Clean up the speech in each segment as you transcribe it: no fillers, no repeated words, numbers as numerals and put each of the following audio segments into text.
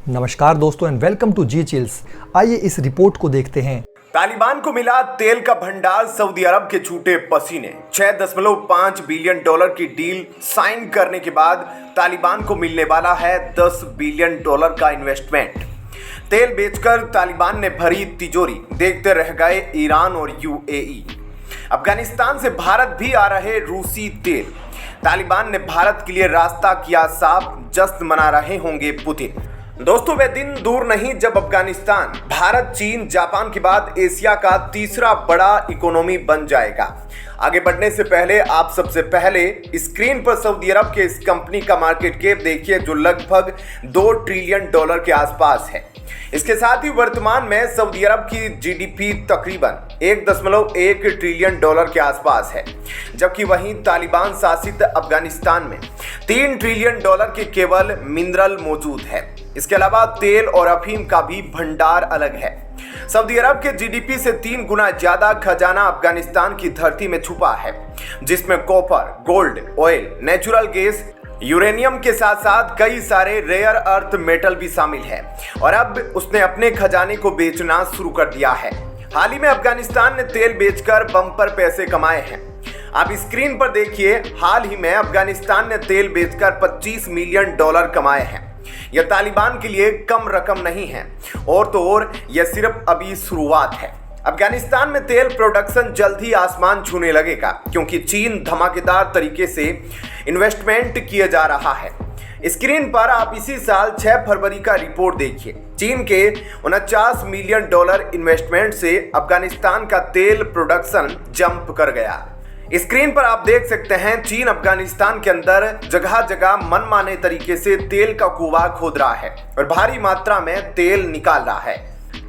नमस्कार दोस्तों and welcome to जी चिल्स। आइए इस रिपोर्ट को देखते हैं। तालिबान को मिला तेल का भंडार, सऊदी अरब के छूटे पसीने। 6.5 बिलियन डॉलर की डील साइन करने के बाद तालिबान को मिलने वाला है 10 बिलियन डॉलर का इन्वेस्टमेंट। तेल बेचकर तालिबान ने भरी तिजोरी, देखते रह गए ईरान और यूएई। अफगानिस्तान से भारत भी आ रहे रूसी तेल। तालिबान ने भारत के लिए रास्ता किया साफ, जश्न मना रहे होंगे पुतिन। दोस्तों, वे दिन दूर नहीं जब अफगानिस्तान भारत, चीन, जापान के बाद एशिया का तीसरा बड़ा इकोनॉमी बन जाएगा। आगे बढ़ने से पहले आप सबसे पहले स्क्रीन पर सऊदी अरब के इस कंपनी का मार्केट कैप देखिए, जो लगभग 2 ट्रिलियन डॉलर के आसपास है। इसके साथ ही वर्तमान में सऊदी अरब की जीडीपी तकरीबन 1.1 ट्रिलियन डॉलर के आसपास है, जबकि वहीं तालिबान शासित अफगानिस्तान में 3 ट्रिलियन डॉलर के केवल मिनरल मौजूद है। इसके अलावा तेल और अफीम का भी भंडार अलग है। सऊदी अरब के जीडीपी से 3 गुना ज्यादा खजाना अफगानिस्तान की धरती में छुपा है, जिसमें copper, gold, oil, natural gas, uranium के साथ साथ कई सारे रेयर अर्थ मेटल भी शामिल है। और अब उसने अपने खजाने को बेचना शुरू कर दिया है। हाल ही में अफगानिस्तान ने तेल बेचकर बम्पर पैसे कमाए हैं। आप स्क्रीन पर देखिए, हाल ही में अफगानिस्तान ने तेल बेचकर 25 मिलियन डॉलर कमाए हैं। यह तालिबान के लिए कम रकम नहीं है, और तो और यह सिर्फ अभी शुरुआत है। अफगानिस्तान में तेल प्रोडक्शन जल्द ही आसमान छूने लगेगा, क्योंकि चीन धमाकेदार तरीके से इन्वेस्टमेंट किए जा रहा है। स्क्रीन पर आप इसी साल 6 फरवरी का रिपोर्ट देखिए। चीन के 49 मिलियन डॉलर इन्वेस्टमेंट से अफगानिस्तान का तेल प्रोडक्शन जंप कर गया। स्क्रीन पर आप देख सकते हैं, चीन अफगानिस्तान के अंदर जगह जगह मनमाने तरीके से तेल का कुआं खोद रहा है और भारी मात्रा में तेल निकाल रहा है।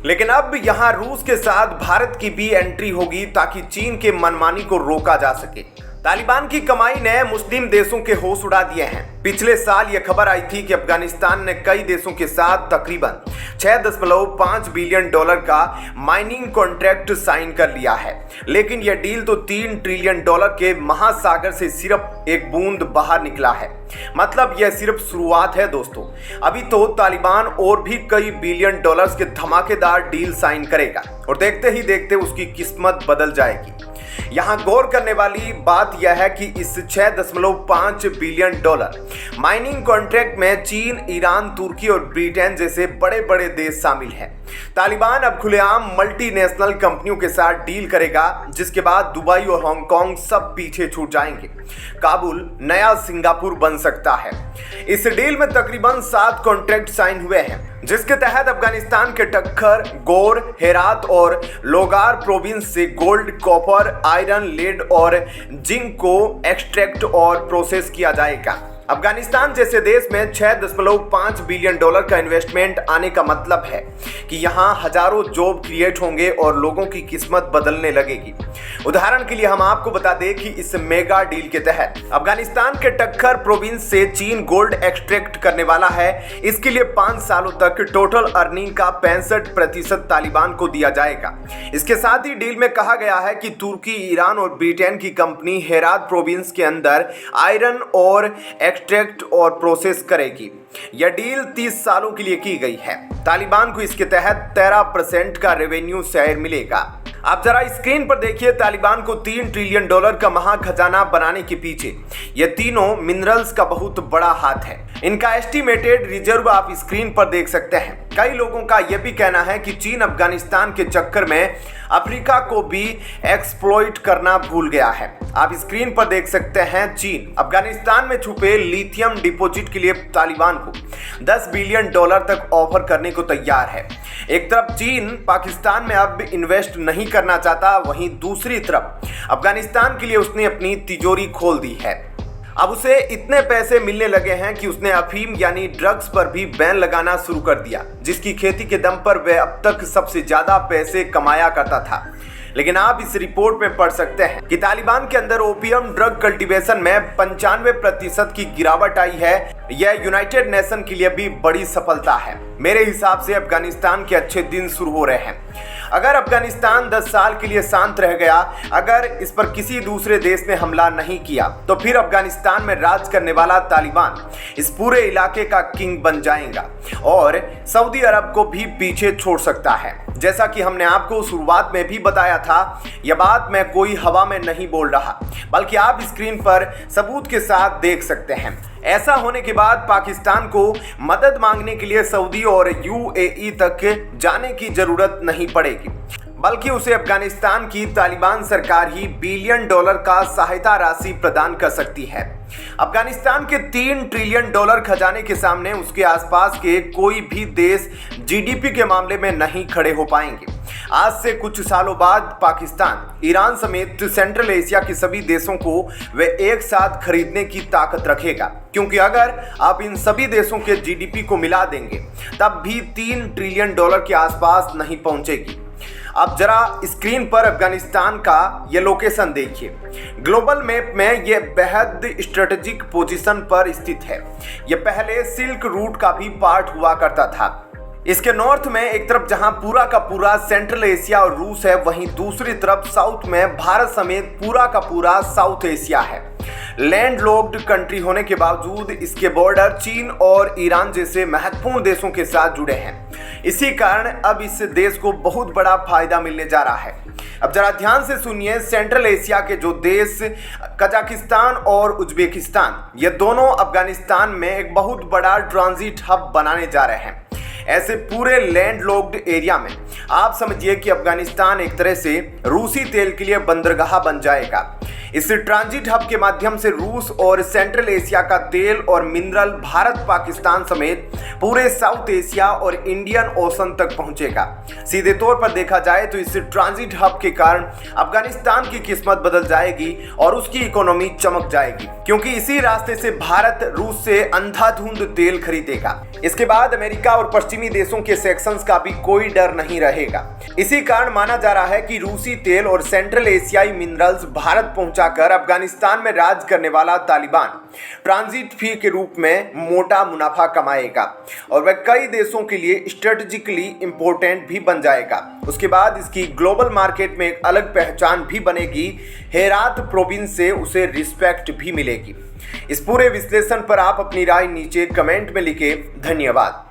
लेकिन अब यहां रूस के साथ भारत की भी एंट्री होगी, ताकि चीन के मनमानी को रोका जा सके। तालिबान की कमाई ने मुस्लिम देशों के होश उड़ा दिए हैं। पिछले साल यह खबर आई थी कि अफगानिस्तान ने कई देशों के साथ तकरीबन 6.5 बिलियन डॉलर का माइनिंग कॉन्ट्रैक्ट साइन कर लिया है। लेकिन यह डील तो 3 ट्रिलियन डॉलर के महासागर से सिर्फ एक बूंद बाहर निकला है। मतलब यह सिर्फ शुरुआत है दोस्तों। अभी तो तालिबान और भी कई बिलियन डॉलर्स के धमाकेदार डील साइन करेगा, और देखते ही देखते उसकी किस्मत बदल जाएगी। यहाँ गौर करने वाली बात यह है कि इस 6.5 बिलियन डॉलर माइनिंग कॉन्ट्रैक्ट में चीन, ईरान, तुर्की और ब्रिटेन जैसे बड़े बड़े देश शामिल हैं। तालिबान अब खुलेआम मल्टीनेशनल कंपनियों के साथ डील करेगा, जिसके बाद दुबई और हांगकांग सब पीछे छूट जाएंगे। काबुल नया सिंगापुर बन सकता है। इस डील में तकरीबन 7 कॉन्ट्रैक्ट साइन हुए हैं, जिसके तहत अफगानिस्तान के टक्कर, गोर, हेरात और लोगार प्रोविंस से गोल्ड, कॉपर, आयरन, लेड और जिंक को एक्सट्रैक्ट और प्रोसेस किया जाएगा। अफगानिस्तान जैसे देश में 6.5 बिलियन डॉलर का इन्वेस्टमेंट आने का मतलब है कि यहाँ हजारों जॉब क्रिएट होंगे और लोगों की किस्मत बदलने लगेगी। उदाहरण के लिए हम आपको बता दें कि इस मेगा डील के तहत अफगानिस्तान के टक्कर प्रोविंस से चीन गोल्ड एक्सट्रैक्ट करने वाला है। इसके लिए 5 सालों तक टोटल अर्निंग का 65% तालिबान को दिया जाएगा। इसके साथ ही डील में कहा गया है कि तुर्की, ईरान और ब्रिटेन की कंपनी हेरात प्रोविंस के अंदर आयरन और एक्सट्रैक्ट और प्रोसेस करेगी। यह डील 30 सालों के लिए की गई है। तालिबान को इसके तहत 13% का रेवेन्यू शेयर मिलेगा। आप जरा स्क्रीन पर देखिए, तालिबान को 3 ट्रिलियन डॉलर का महाखजाना बनाने के पीछे ये तीनों मिनरल्स का बहुत बड़ा हाथ है। इनका एस्टिमेटेड रिजर्व आप स्क्रीन पर देख सकते हैं। कई लोगों का यह भी कहना है कि चीन अफगानिस्तान के चक्कर में अफ्रीका को भी एक्सप्लॉइट करना भूल गया है। आप स्क्रीन पर देख सकते हैं, चीन अफगानिस्तान में छुपे लिथियम डिपॉजिट के लिए तालिबान को 10 बिलियन डॉलर तक ऑफर करने को तैयार है। एक तरफ चीन पाकिस्तान में अब इन्वेस्ट नहीं करना चाहता, वहीं दूसरी तरफ अफगानिस्तान के लिए उसने अपनी तिजोरी खोल दी है। अब उसे इतने पैसे मिलने लगे हैं कि उसने अफीम यानी ड्रग्स पर भी बैन लगाना शुरू कर दिया, जिसकी खेती के दम पर वह अब तक सबसे ज्यादा पैसे कमाया करता था। लेकिन आप इस रिपोर्ट में पढ़ सकते हैं कि तालिबान के अंदर ओपियम ड्रग कल्टीवेशन में 95% की गिरावट आई है। यह यूनाइटेड नेशन के लिए भी बड़ी सफलता है। मेरे हिसाब से अफगानिस्तान के अच्छे दिन शुरू हो रहे हैं। अगर अफगानिस्तान 10 साल के लिए शांत रह गया, अगर इस पर किसी दूसरे देश ने हमला नहीं किया, तो फिर अफगानिस्तान में राज करने वाला तालिबान इस पूरे इलाके का किंग बन जाएगा और सऊदी अरब को भी पीछे छोड़ सकता है। जैसा कि हमने आपको शुरुआत में भी बताया था, यह बात मैं कोई हवा में नहीं बोल रहा, बल्कि आप स्क्रीन पर सबूत के साथ देख सकते हैं। ऐसा होने के बाद पाकिस्तान को मदद मांगने के लिए सऊदी और यूएई तक जाने की जरूरत नहीं पड़ेगी, बल्कि उसे अफगानिस्तान की तालिबान सरकार ही $1 बिलियन का सहायता राशि प्रदान कर सकती है। अफगानिस्तान के $3 ट्रिलियन खजाने के सामने उसके आसपास के कोई भी देश जीडीपी के मामले में नहीं खड़े हो पाएंगे। आज से कुछ सालों बाद पाकिस्तान, ईरान समेत सेंट्रल एशिया के सभी देशों को वे एक साथ खरीदने की ताकत रखेगा, क्योंकि अगर आप इन सभी देशों के जीडीपी को मिला देंगे तब भी $3 ट्रिलियन के आसपास नहीं पहुंचेगी। अब जरा स्क्रीन पर अफगानिस्तान का ये लोकेशन देखिए। ग्लोबल मैप में ये बेहद स्ट्रेटेजिक पोजीशन पर स्थित है। ये पहले सिल्क रूट का भी पार्ट हुआ करता था। इसके नॉर्थ में एक तरफ जहां पूरा का पूरा सेंट्रल एशिया और रूस है, वहीं दूसरी तरफ साउथ में भारत समेत पूरा का पूरा साउथ एशिया है। लैंडलॉक्ड कंट्री होने के बावजूद इसके बॉर्डर चीन और ईरान जैसे महत्वपूर्ण देशों के साथ जुड़े हैं। इसी कारण अब इस देश को बहुत बड़ा फायदा मिलने जा रहा है। अब जरा ध्यान से सुनिए, सेंट्रल एशिया के जो देश कजाकिस्तान और उज्बेकिस्तान, ये दोनों अफगानिस्तान में एक बहुत बड़ा ट्रांजिट हब बनाने जा रहे हैं। ऐसे पूरे लैंडलॉक्ड एरिया में आप समझिए कि अफगानिस्तान एक तरह से रूसी तेल के लिए बंदरगाह बन जाएगा। इस ट्रांजिट हब के माध्यम से रूस और सेंट्रल एशिया का तेल और मिनरल भारत, पाकिस्तान समेत पूरे साउथ एशिया और इंडियन ओशन तक पहुंचेगा। सीधे तौर पर देखा जाए तो इस ट्रांजिट हब के कारण अफगानिस्तान की किस्मत बदल जाएगी और उसकी इकोनॉमी चमक जाएगी, क्योंकि इसी रास्ते से भारत रूस से अंधाधुंध तेल खरीदेगा। इसके बाद अमेरिका और पश्चिमी देशों के सेक्शंस का भी कोई डर नहीं रहेगा। इसी कारण माना जा रहा है कि रूसी तेल और सेंट्रल एशियाई मिनरल्स भारत पहुंचाकर अफगानिस्तान में राज करने वाला तालिबान ट्रांजिट फी के रूप में मोटा मुनाफा कमाएगा और वह कई देशों के लिए स्ट्रेटेजिकली इंपॉर्टेंट भी बन जाएगा। उसके बाद इसकी ग्लोबल मार्केट में एक अलग पहचान भी बनेगी। हेरात प्रोविंस से उसे रिस्पेक्ट भी मिलेगी। इस पूरे विश्लेषण पर आप अपनी राय नीचे कमेंट में लिखें। धन्यवाद।